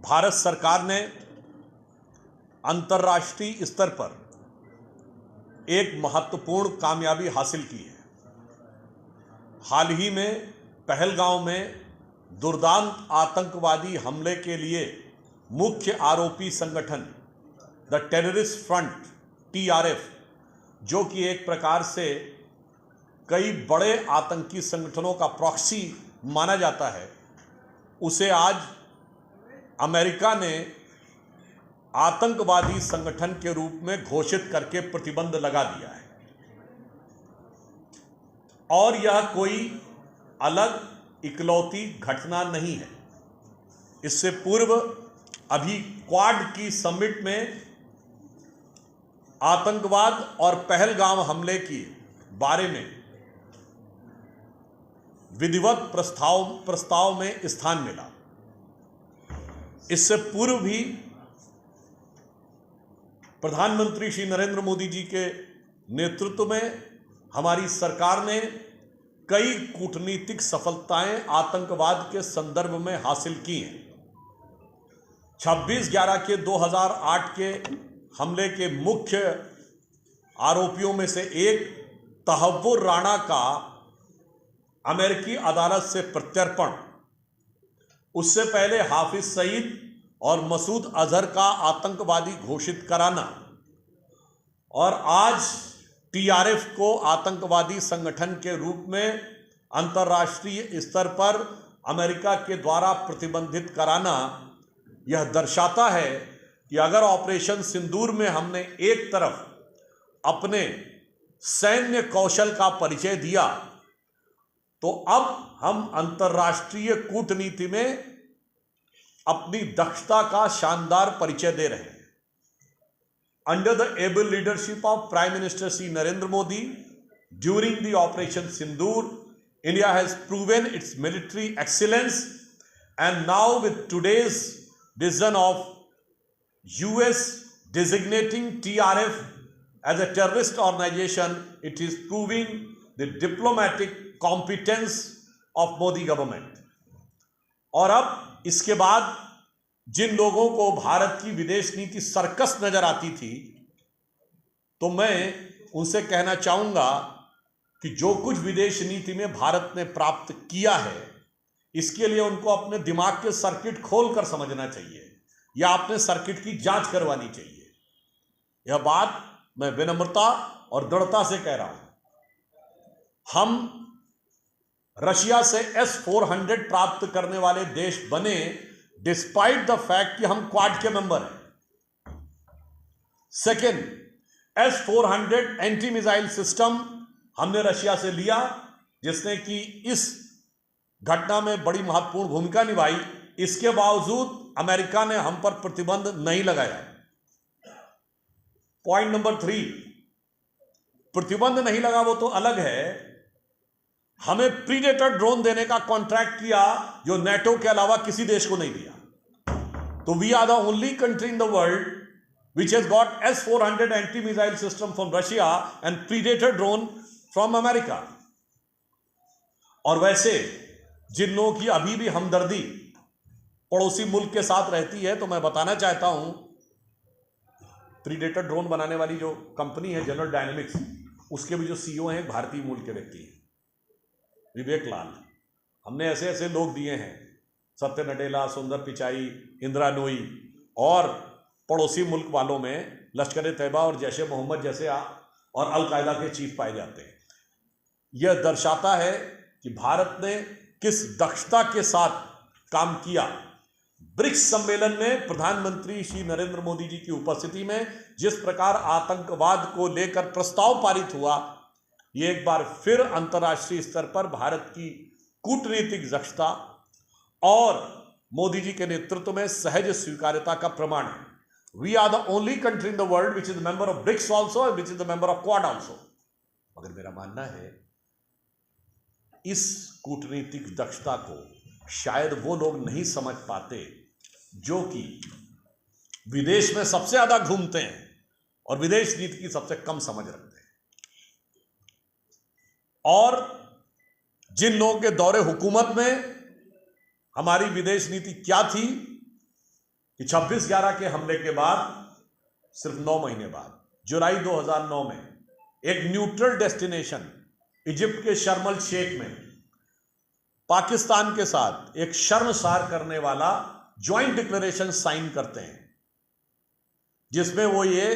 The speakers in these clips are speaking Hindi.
भारत सरकार ने अंतर्राष्ट्रीय स्तर पर एक महत्वपूर्ण कामयाबी हासिल की है। हाल ही में पहलगांव में दुर्दांत आतंकवादी हमले के लिए मुख्य आरोपी संगठन द टेररिस्ट फ्रंट TRF, जो कि एक प्रकार से कई बड़े आतंकी संगठनों का प्रॉक्सी माना जाता है, उसे आज अमेरिका ने आतंकवादी संगठन के रूप में घोषित करके प्रतिबंध लगा दिया है। और यह कोई अलग इकलौती घटना नहीं है। इससे पूर्व अभी क्वाड की समिट में आतंकवाद और पहलगाम हमले के बारे में विधिवत प्रस्ताव में स्थान मिला। इससे पूर्व भी प्रधानमंत्री श्री नरेंद्र मोदी जी के नेतृत्व में हमारी सरकार ने कई कूटनीतिक सफलताएं आतंकवाद के संदर्भ में हासिल की हैं। 26/11 के 2008 के हमले के मुख्य आरोपियों में से एक तहव्वुर राणा का अमेरिकी अदालत से प्रत्यर्पण, उससे पहले हाफिज सईद और मसूद अजहर का आतंकवादी घोषित कराना और आज TRF को आतंकवादी संगठन के रूप में अंतर्राष्ट्रीय स्तर पर अमेरिका के द्वारा प्रतिबंधित कराना, यह दर्शाता है कि अगर ऑपरेशन सिंदूर में हमने एक तरफ अपने सैन्य कौशल का परिचय दिया, तो अब हम अंतर्राष्ट्रीय कूटनीति में अपनी दक्षता का शानदार परिचय दे रहे हैं। Under the able leadership of Prime Minister Shri Narendra Modi, during the Operation Sindoor, India has proven its military excellence, and now with today's decision of US designating TRF as a terrorist organization, it is proving the diplomatic competence of Modi government. और अब इसके बाद जिन लोगों को भारत की विदेश नीति सर्कस नजर आती थी, तो मैं उनसे कहना चाहूंगा कि जो कुछ विदेश नीति में भारत ने प्राप्त किया है, इसके लिए उनको अपने दिमाग के सर्किट खोलकर समझना चाहिए या अपने सर्किट की जांच करवानी चाहिए। यह बात मैं विनम्रता और दृढ़ता से कह रहा हूं। हम रशिया से S-400 प्राप्त करने वाले देश बने डिस्पाइट द फैक्ट कि हम क्वाड के मेंबर हैं। Second, S-400 anti missile system हमने रशिया से लिया, जिसने कि इस घटना में बड़ी महत्वपूर्ण भूमिका निभाई। इसके बावजूद अमेरिका ने हम पर प्रतिबंध नहीं लगाया। पॉइंट नंबर 3, प्रतिबंध नहीं लगा वो तो अलग है, हमें प्रीडेटर ड्रोन देने का कॉन्ट्रैक्ट किया जो नेटो के अलावा किसी देश को नहीं दिया। तो we are the only country in the world which has got S-400 anti-missile system from Russia and Predator drone from America. और वैसे जिन लोगों की अभी भी हमदर्दी पड़ोसी मुल्क के साथ रहती है, तो मैं बताना चाहता हूं, प्रीडेटर ड्रोन बनाने वाली जो कंपनी है जनरल डायनेमिक्स, उसके भी जो CEO हैं भारतीय मूल के व्यक्ति हैं, विवेक लाल। हमने ऐसे ऐसे लोग दिए हैं, सत्य नडेला, सुंदर पिचाई, इंदिरा नोई, और पड़ोसी मुल्क वालों में लश्कर तैयबा और जैश ए मोहम्मद जैसे और अलकायदा के चीफ पाए जाते हैं। यह दर्शाता है कि भारत ने किस दक्षता के साथ काम किया। ब्रिक्स सम्मेलन में प्रधानमंत्री श्री नरेंद्र मोदी जी की उपस्थिति में जिस प्रकार आतंकवाद को लेकर प्रस्ताव पारित हुआ, ये एक बार फिर अंतर्राष्ट्रीय स्तर पर भारत की कूटनीतिक दक्षता और मोदी जी के नेतृत्व में सहज स्वीकार्यता का प्रमाण है। We are the only country in the world which is a member of BRICS also and which is a member of Quad also. मगर मेरा मानना है इस कूटनीतिक दक्षता को शायद वो लोग नहीं समझ पाते जो कि विदेश में सबसे ज्यादा घूमते हैं और विदेश नीति की सबसे कम समझ रखते हैं। और जिन लोगों के दौरे हुकूमत में हमारी विदेश नीति क्या थी, कि 26/11 के हमले के बाद सिर्फ 9 महीने बाद जुलाई 2009 में एक न्यूट्रल डेस्टिनेशन इजिप्ट के शर्म अल शेख में पाकिस्तान के साथ एक शर्मसार करने वाला ज्वाइंट डिक्लेरेशन साइन करते हैं, जिसमें वो ये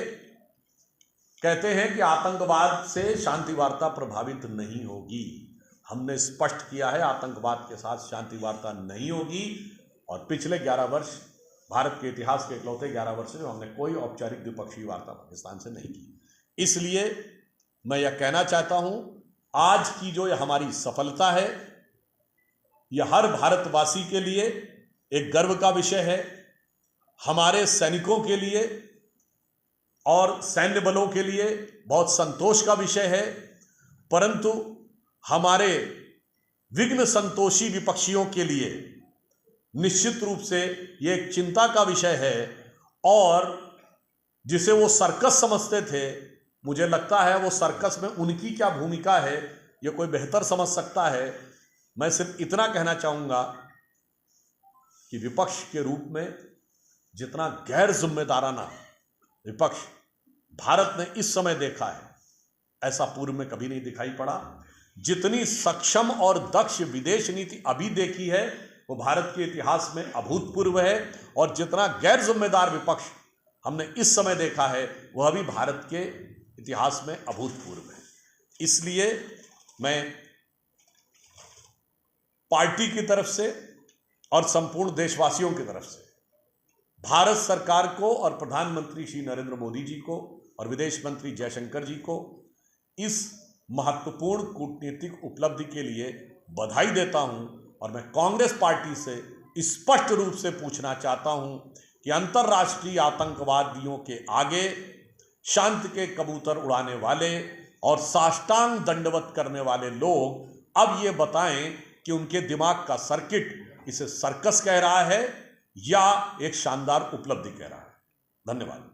कहते हैं कि आतंकवाद से शांति वार्ता प्रभावित नहीं होगी। हमने स्पष्ट किया है आतंकवाद के साथ शांति वार्ता नहीं होगी, और पिछले 11 वर्ष भारत के इतिहास के इकलौते 11 वर्ष में हमने कोई औपचारिक द्विपक्षीय वार्ता पाकिस्तान से नहीं की। इसलिए मैं यह कहना चाहता हूं, आज की जो यह हमारी सफलता है, यह हर भारतवासी के लिए एक गर्व का विषय है, हमारे सैनिकों के लिए और सैन्य बलों के लिए बहुत संतोष का विषय है, परंतु हमारे विघ्न संतोषी विपक्षियों के लिए निश्चित रूप से ये एक चिंता का विषय है। और जिसे वो सर्कस समझते थे, मुझे लगता है वो सर्कस में उनकी क्या भूमिका है ये कोई बेहतर समझ सकता है। मैं सिर्फ इतना कहना चाहूँगा कि विपक्ष के रूप में जितना गैर जिम्मेदाराना विपक्ष भारत ने इस समय देखा है, ऐसा पूर्व में कभी नहीं दिखाई पड़ा। जितनी सक्षम और दक्ष विदेश नीति अभी देखी है वो भारत के इतिहास में अभूतपूर्व है, और जितना गैर जिम्मेदार विपक्ष हमने इस समय देखा है वह भी भारत के इतिहास में अभूतपूर्व है। इसलिए मैं पार्टी की तरफ से और संपूर्ण देशवासियों की तरफ से भारत सरकार को और प्रधानमंत्री श्री नरेंद्र मोदी जी को और विदेश मंत्री जयशंकर जी को इस महत्वपूर्ण कूटनीतिक उपलब्धि के लिए बधाई देता हूं। और मैं कांग्रेस पार्टी से स्पष्ट रूप से पूछना चाहता हूं कि अंतर्राष्ट्रीय आतंकवादियों के आगे शांति के कबूतर उड़ाने वाले और साष्टांग दंडवत करने वाले लोग अब ये बताएं कि उनके दिमाग का सर्किट इसे सर्कस कह रहा है या एक शानदार उपलब्धि कह रहा है। धन्यवाद।